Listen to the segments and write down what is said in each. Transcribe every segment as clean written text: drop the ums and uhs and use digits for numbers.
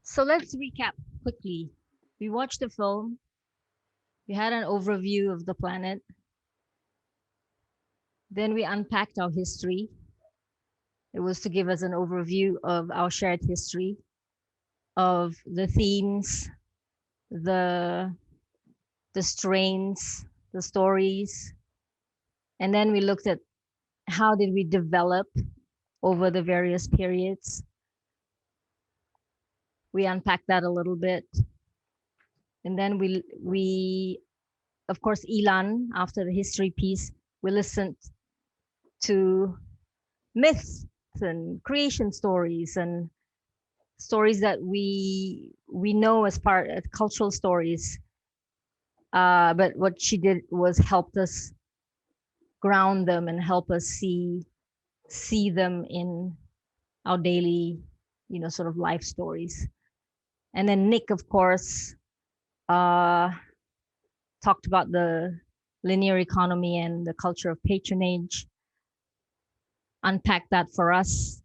So let's recap quickly. We watched the film, we had an overview of the planet, then we unpacked our history. It was to give us an overview of our shared history, of the themes, the the strains, the stories, and then we looked at how did we develop over the various periods. We unpacked that a little bit, and then we of course Elan after the history piece, we listened to myths and creation stories and stories that we know as part of cultural stories. But what she did was helped us ground them and help us see them in our daily, sort of life stories. And then Nick, of course, uh, talked about the linear economy and the culture of patronage, unpacked that for us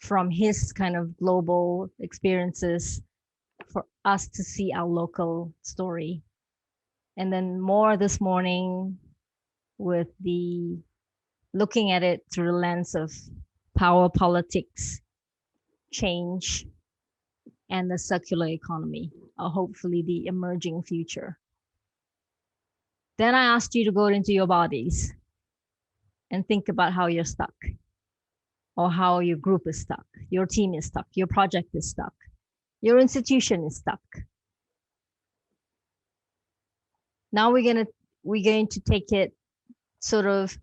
from his kind of global experiences for us to see our local story. And then more this morning with the looking at it through the lens of power politics, change, and the circular economy, or hopefully the emerging future. Then I asked you to go into your bodies and think about how you're stuck or how your group is stuck, your team is stuck, your project is stuck, your institution is stuck. Now we're going to take it sort of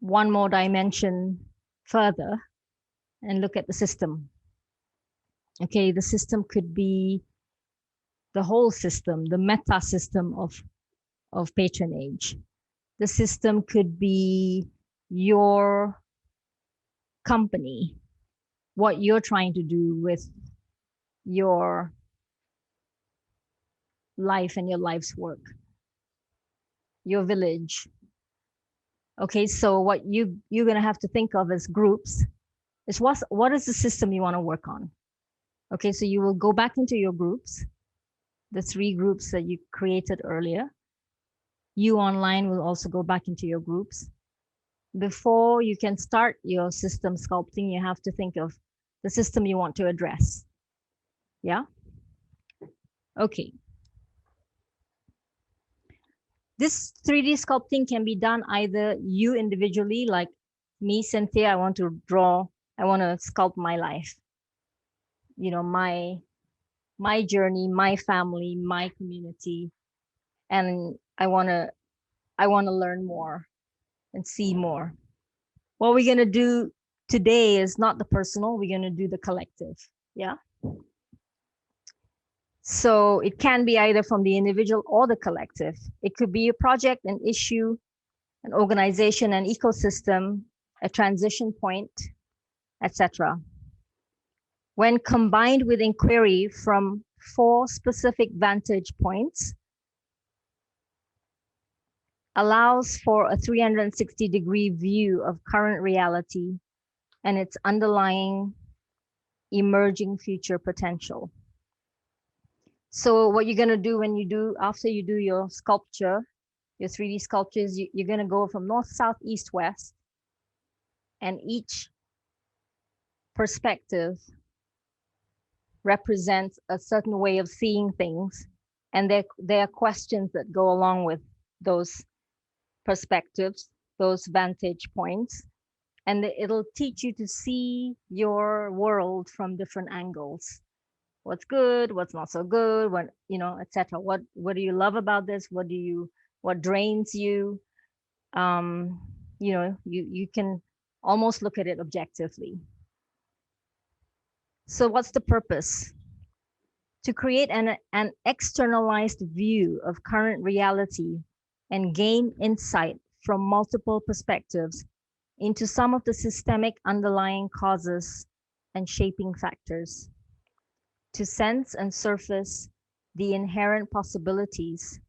one more dimension further and look at the system. Okay, the system could be the whole system, the meta system of patronage. The system could be your company, what you're trying to do with your life and your life's work, your village. Okay, so what you're gonna have to think of as groups is what is the system you want to work on. Okay, so you will go back into your groups, the 3 groups that you created earlier. You online will also go back into your groups. Before you can start your system sculpting, you have to think of the system you want to address. Yeah? Okay. This 3D sculpting can be done either you individually, like me, Cynthia, I want to sculpt my life. My journey, my family, my community, and I want to learn more and see more. What we're going to do today is not the personal, we're going to do the collective. Yeah. So it can be either from the individual or the collective. It could be a project, an issue, an organization, an ecosystem, a transition point, etc. When combined with inquiry from 4 specific vantage points, allows for a 360-degree view of current reality and its underlying emerging future potential. So what you're going to do after you do your sculpture, your 3D sculptures, you're going to go from north, south, east, west, and each perspective represents a certain way of seeing things, and there are questions that go along with those perspectives, those vantage points, and it'll teach you to see your world from different angles. What's good, what's not so good, what, etc. What do you love about this? What drains you? You can almost look at it objectively. So what's the purpose? To create an externalized view of current reality and gain insight from multiple perspectives into some of the systemic underlying causes and shaping factors, to sense and surface the inherent possibilities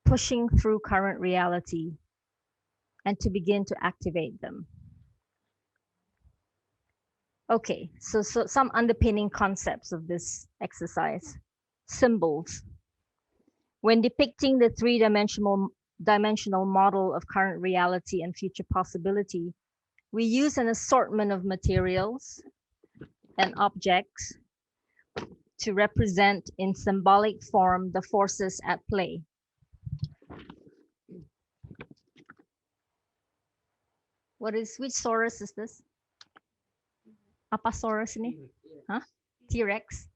pushing through current reality, and to begin to activate them. Okay, so some underpinning concepts of this exercise. Symbols. When depicting the three-dimensional model of current reality and future possibility, we use an assortment of materials and objects to represent in symbolic form the forces at play. Which Saurus is this? Apasaurus ini? Huh? T-Rex?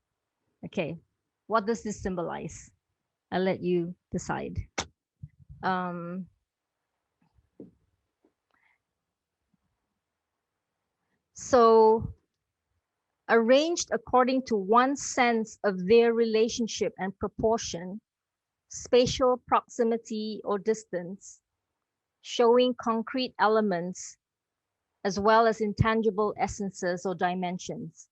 Okay. What does this symbolize? I'll let you decide. So arranged according to one's sense of their relationship and proportion, spatial proximity or distance, showing concrete elements as well as intangible essences or dimensions.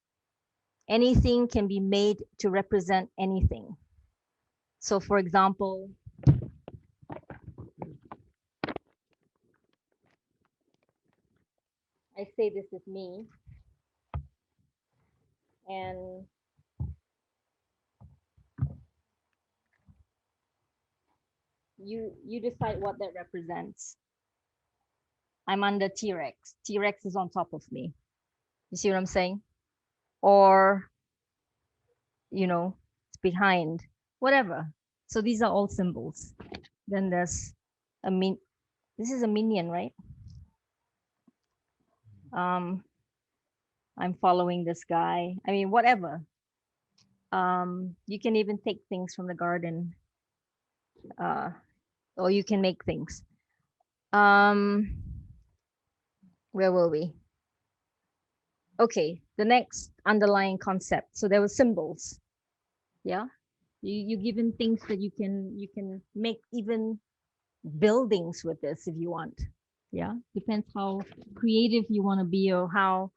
Anything can be made to represent anything. So for example, I say this is me, and you decide what that represents. I'm under T-Rex. T-Rex is on top of me. You see what I'm saying? Or, you know, it's behind, whatever. So these are all symbols. Then there's this is a minion, right? I'm following this guy. I mean, whatever. You can even take things from the garden, or you can make things. Where were we? Okay, the next underlying concept. So there were symbols. Yeah, you given things that you can make even buildings with this if you want. Yeah, depends how creative you want to be or how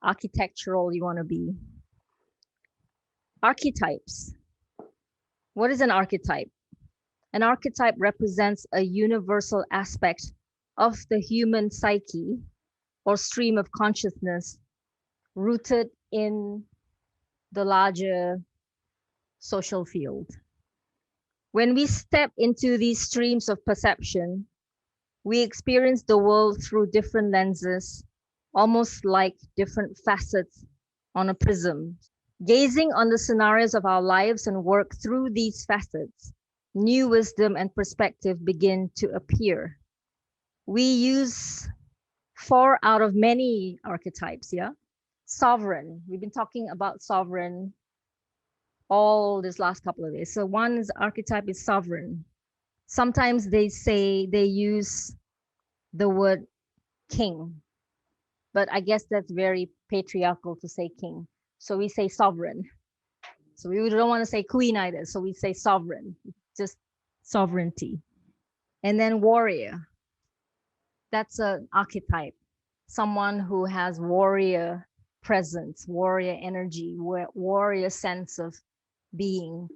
architectural you want to be. Archetypes. What is an archetype? An archetype represents a universal aspect of the human psyche or stream of consciousness rooted in the larger social field. When we step into these streams of perception, we experience the world through different lenses, almost like different facets on a prism. Gazing on the scenarios of our lives and work through these facets, new wisdom and perspective begin to appear. We use 4 out of many archetypes, yeah? Sovereign, we've been talking about sovereign all this last couple of days. So one archetype is sovereign. Sometimes they use the word king, but I guess that's very patriarchal to say king. So we say sovereign. So we don't want to say queen either. So we say sovereign, just sovereignty. And then warrior. That's an archetype. Someone who has warrior presence, warrior energy, warrior sense of being.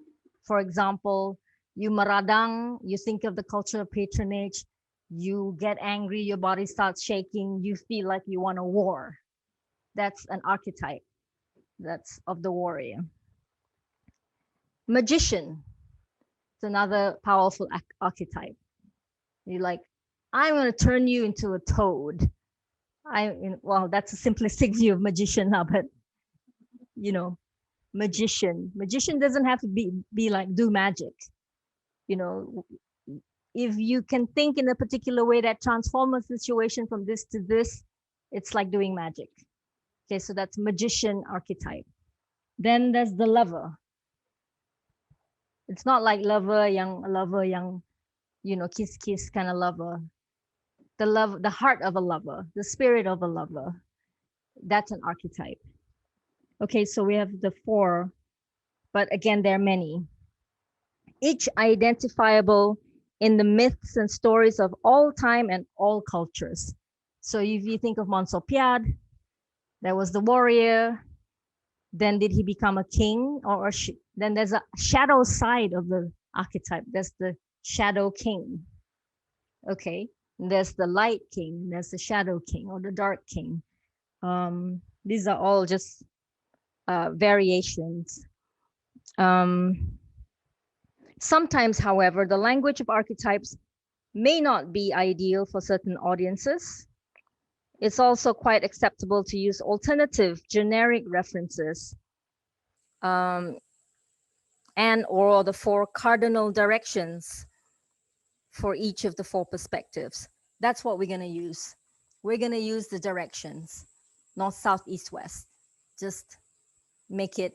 For example, you maradang, you think of the culture of patronage, you get angry, your body starts shaking, you feel like you want a war. That's an archetype. That's of the warrior. Magician. It's another powerful archetype. You're like, I'm going to turn you into a toad. Well, that's a simplistic view of magician now, but you know, magician. Magician doesn't have to be like do magic. You know, if you can think in a particular way that transforms a situation from this to this, it's like doing magic. Okay, so that's magician archetype. Then there's the lover. It's not like lover, young, you know, kiss kind of lover. The heart of a lover, the spirit of a lover. That's an archetype. Okay, so we have the 4, but again, there are many. Each identifiable in the myths and stories of all time and all cultures. So if you think of Monsopiad, there was the warrior. Then did he become a king? Then there's a shadow side of the archetype. There's the shadow king. Okay, and there's the light king. There's the shadow king or the dark king. These are all just variations. Sometimes, however, the language of archetypes may not be ideal for certain audiences. It's also quite acceptable to use alternative generic references and or the 4 cardinal directions for each of the 4 perspectives. That's what we're going to use. We're going to use the directions, north, south, east, west. Just make it,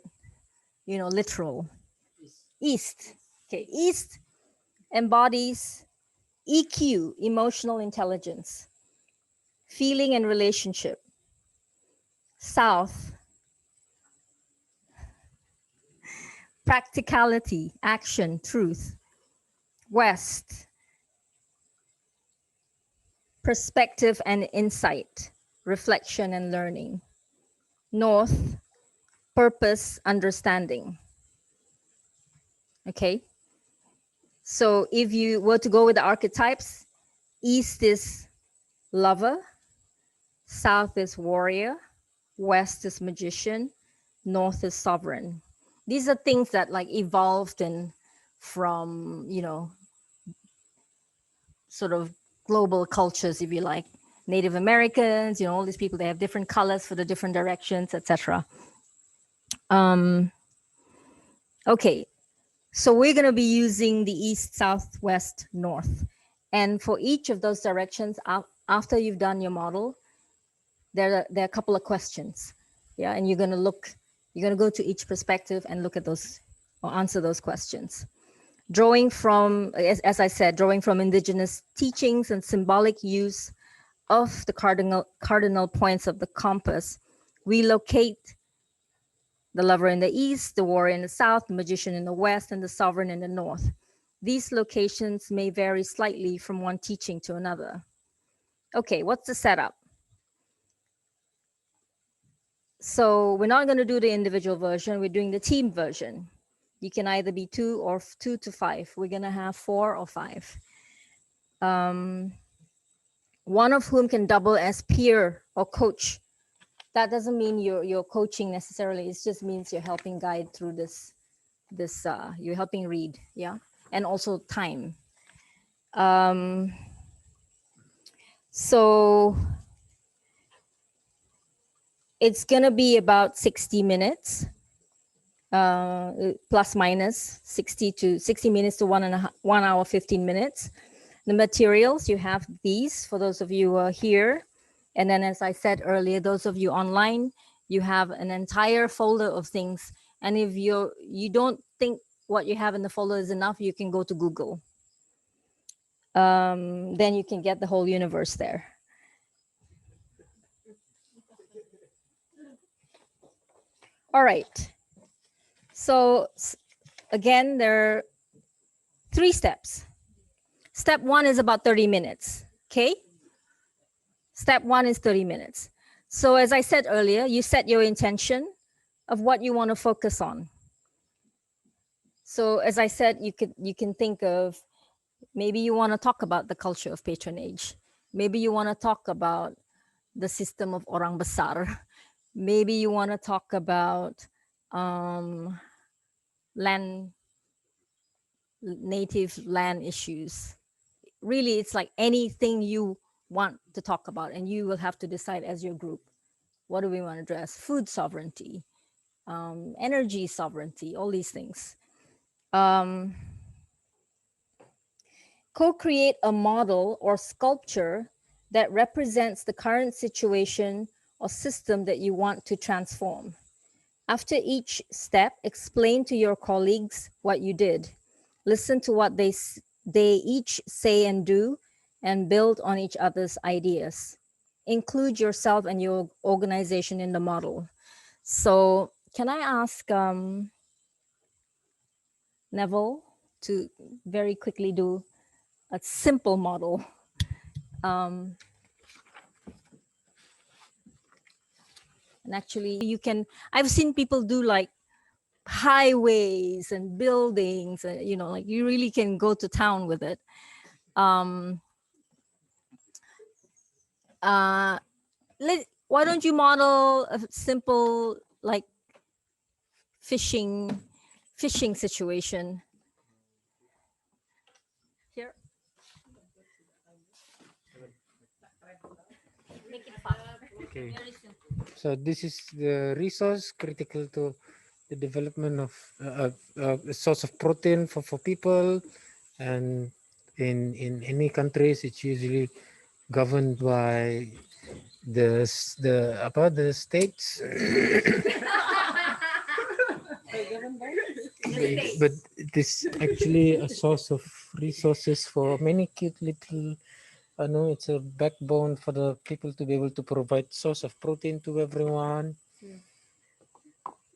literal. East. Okay, east embodies EQ, emotional intelligence, feeling and relationship. South, practicality, action, truth. West, perspective and insight, reflection and learning. North, purpose, understanding. Okay. So if you were to go with the archetypes, east is lover, south is warrior, west is magician, north is sovereign. These are things that like evolved and from, sort of global cultures, if you like. Native Americans, all these people, they have different colors for the different directions, etc. Okay, so we're going to be using the east, south, west, north. And for each of those directions, after you've done your model, there are a couple of questions. Yeah, and you're going to go to each perspective and look at those or answer those questions. Drawing from, as I said, drawing from indigenous teachings and symbolic use of the cardinal points of the compass, we locate the lover in the east, the warrior in the south, the magician in the west, and the sovereign in the north. These locations may vary slightly from one teaching to another. Okay, what's the setup? So we're not going to do the individual version, we're doing the team version. You can either be 2 or 2 to 5. We're going to have 4 or 5. One of whom can double as peer or coach. That doesn't mean you're coaching necessarily. It just means you're helping guide through this you're helping read, yeah, and also time. So it's gonna be about 60 minutes, plus minus 60 minutes to 1 hour 15 minutes. The materials, you have these for those of you who are here. And then, as I said earlier, those of you online, you have an entire folder of things. And if you don't think what you have in the folder is enough, you can go to Google. Then you can get the whole universe there. All right. So again, there are 3 steps. Step 1 is about 30 minutes, okay? Step 1 is 30 minutes. So as I said earlier, you set your intention of what you want to focus on. So as I said, you can think of, maybe you want to talk about the culture of patronage. Maybe you want to talk about the system of orang besar. Maybe you want to talk about native land issues. Really, it's like anything you want to talk about, and you will have to decide as your group, what do we want to address? Food sovereignty, energy sovereignty, all these things. Co-create a model or sculpture that represents the current situation or system that you want to transform. After each step, explain to your colleagues what you did. Listen to what they each say and do, and build on each other's ideas. Include yourself and your organization in the model. So can I ask Neville to very quickly do a simple model? And actually you can, I've seen people do like highways and buildings, like you really can go to town with it. Why why don't you model a simple like fishing situation here? Make it fast. Okay. Very simple. So this is the resource critical to the development of a source of protein for people, and in any countries it's usually governed by the states. But it is actually a source of resources for many cute little. I know it's a backbone for the people to be able to provide source of protein to everyone.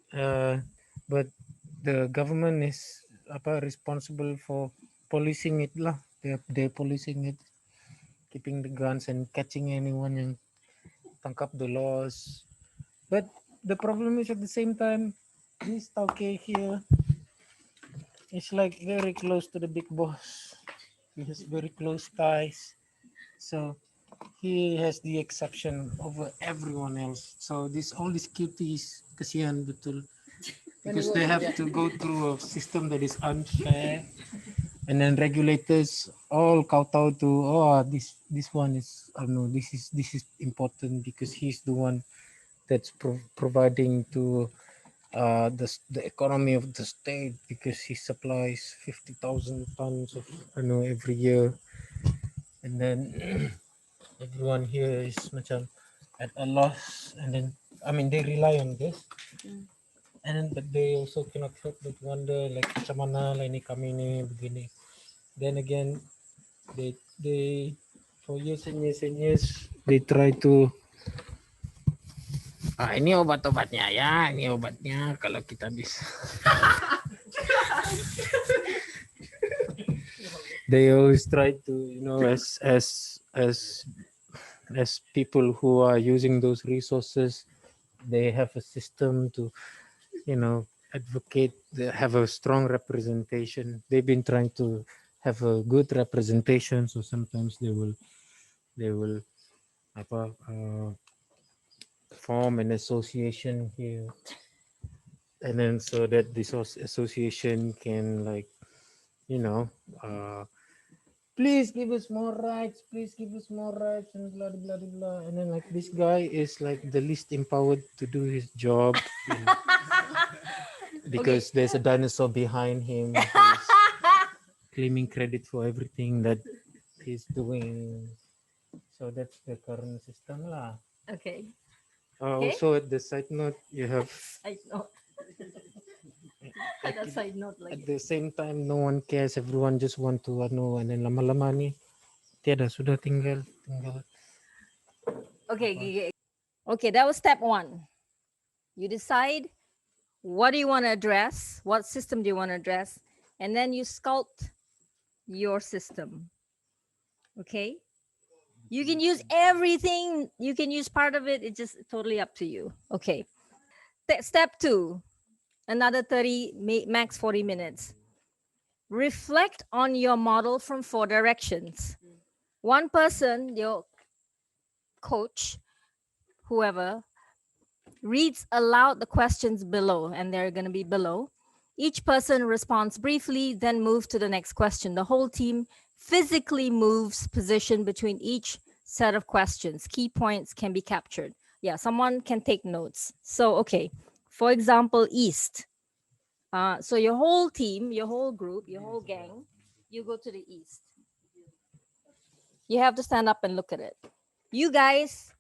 Uh, but the government is responsible for policing it lah. They're policing it, keeping the guns and catching anyone yang tangkap the laws. But the problem is at the same time, this Tauke here is like very close to the big boss. He has very close ties. So he has the exception over everyone else. So this all these cuties kasihan betul, because they have to go through a system that is unfair, and then regulators all kowtow to, oh, this one is, I don't know, this is important because he's the one that's providing to the economy of the state, because he supplies 50,000 tons of, I know, every year. And then everyone here is macam at a loss, and then I mean they rely on this. And then but they also cannot help but wonder like macam mana lah ini kami ni begini. Then again, they for years and years and years they try to, ini obat-obatnya ya, ini obatnya kalau kita bisa. They always try to, as people who are using those resources, they have a system to, advocate, have a strong representation. They've been trying to have a good representation, so sometimes they will form an association here, and then so that this association can, like, you know uh, please give us more rights, please give us more rights, and blah blah blah blah. And then, like, this guy is like the least empowered to do his job, because there's a dinosaur behind him who's claiming credit for everything that he's doing. So that's the current system lah. Okay. Also, at the side note, you have, I know. At the side note, at like the same time, no one cares, everyone just want to and then lama-lama ni tiada, sudah tinggal. okay. Okay, that was step one. You decide what do you want to address, what system do you want to address, and then you sculpt your system. Okay? You can use everything, you can use part of it, it's just totally up to you. Okay. Step two, another 30, max 40 minutes. Reflect on your model from 4 directions. One person, your coach, whoever, reads aloud the questions below, and they're going to be below. Each person responds briefly, then move to the next question. The whole team physically moves position between each set of questions. Key points can be captured. Yeah, someone can take notes. So, okay, for example, East. So your whole team, your whole group, your whole gang, you go to the East. You have to stand up and look at it. You guys,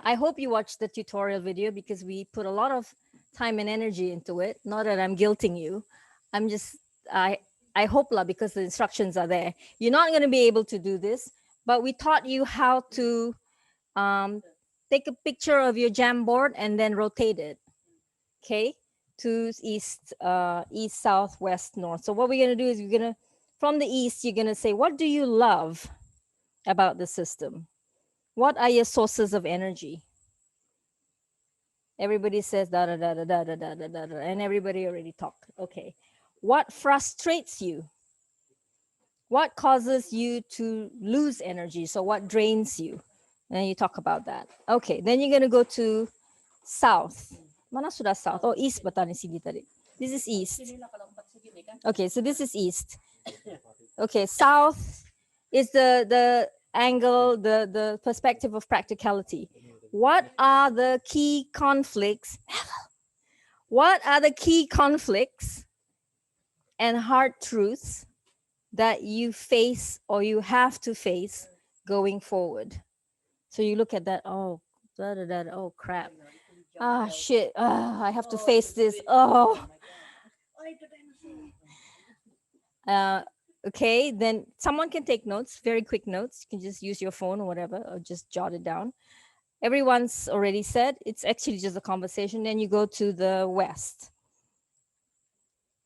I hope you watched the tutorial video because we put a lot of time and energy into it. Not that I'm guilting you. I'm just, I hope lah, because the instructions are there. You're not going to be able to do this, but we taught you how to take a picture of your Jamboard and then rotate it. Okay, to east, east, south, west, north. So what we're going to do is we're going to, from the east, you're going to say, what do you love about the system? What are your sources of energy? Everybody says da da da da da da da da da, and everybody already talked. Okay. What frustrates you? What causes you to lose energy? So what drains you? And you talk about that. Okay, then you're gonna go to south. Mana sudah south? Oh, east bata ni sini tadi. This is east. Okay, so this is east. Okay, south is the angle, the perspective of practicality. What are the key conflicts? What are the key conflicts and hard truths that you face or you have to face going forward? So you look at that, oh, oh crap. Ah, shit. I have to face this. Oh. Okay, then someone can take notes, very quick notes. You can just use your phone or whatever, or just jot it down. Everyone's already said it's actually just a conversation. Then you go to the West.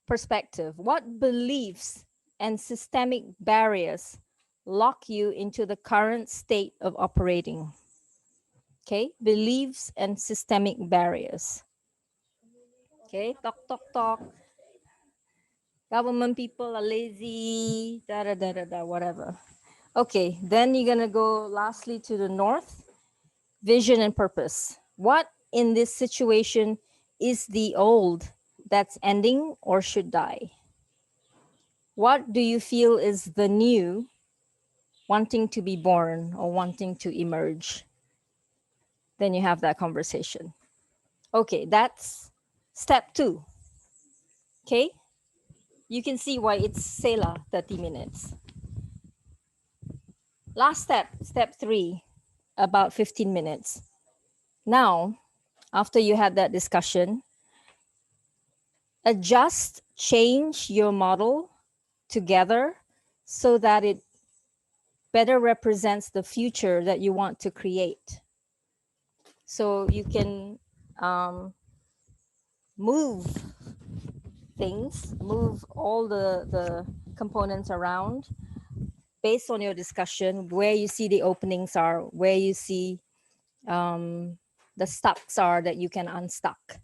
Perspective. What beliefs and systemic barriers lock you into the current state of operating? Okay, beliefs and systemic barriers. Okay, talk, talk, talk. Government people are lazy, da da da da da, whatever. Okay, then you're gonna go lastly to the north. Vision and purpose. What in this situation is the old that's ending or should die? What do you feel is the new wanting to be born or wanting to emerge? Then you have that conversation. Okay, that's step 2. Okay, you can see why it's Sela 30 minutes. Last step, step 3, about 15 minutes. Now, after you had that discussion, adjust, change your model together so that it better represents the future that you want to create. So you can move things, move all the components around based on your discussion, where you see the openings are, where you see the stucks are that you can unstuck.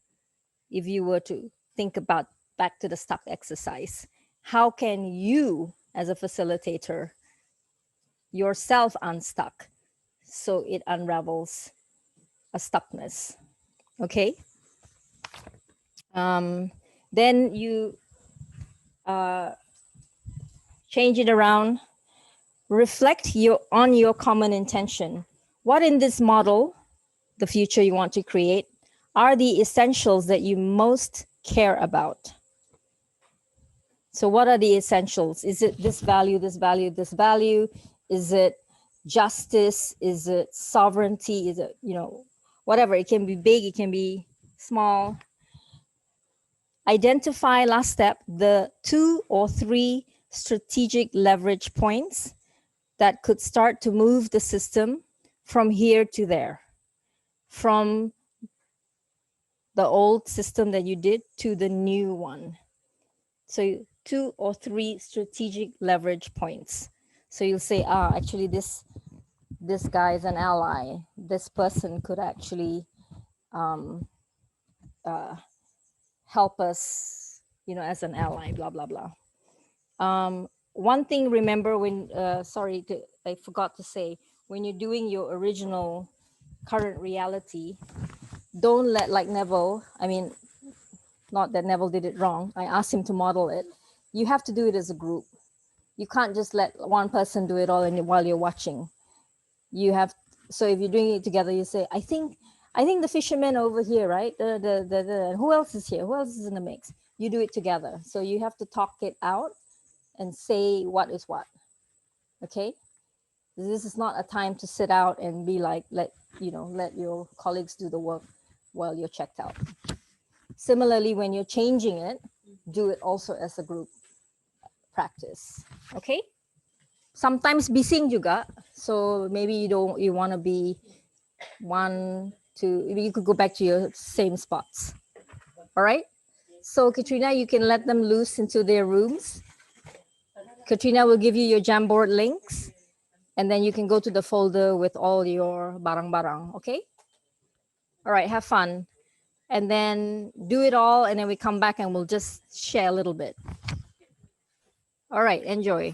If you were to think about back to the stuck exercise, how can you as a facilitator yourself unstuck so it unravels a stuckness? Okay. Then you change it around, reflect on your common intention. What in this model, the future you want to create, are the essentials that you most care about? So what are the essentials? Is it this value, this value, this value? Is it justice? Is it sovereignty? Is it, whatever? It can be big, it can be small. Identify, last step, the 2 or 3 strategic leverage points that could start to move the system from here to there, from the old system that you did to the new one. So 2 or 3 strategic leverage points. So you'll say, actually this guy is an ally. This person could actually help us, as an ally, blah, blah, blah. One thing, remember when, I forgot to say, when you're doing your original current reality, don't let, like Neville, not that Neville did it wrong, I asked him to model it. You have to do it as a group. You can't just let one person do it all while you're watching. You have, so if you're doing it together, you say, I think the fisherman over here, right? Who else is here? Who else is in the mix? You do it together. So you have to talk it out and say what is what. Okay? This is not a time to sit out and be like, let your colleagues do the work while you're checked out. Similarly, when you're changing it, do it also as a group practice. Okay? Sometimes bising juga. So maybe you want to be 1, 2, you could go back to your same spots. All right? So Katrina, you can let them loose into their rooms. Katrina will give you your Jamboard links, and then you can go to the folder with all your barang-barang, okay? All right, have fun. And then do it all, and then we come back and we'll just share a little bit. All right, enjoy.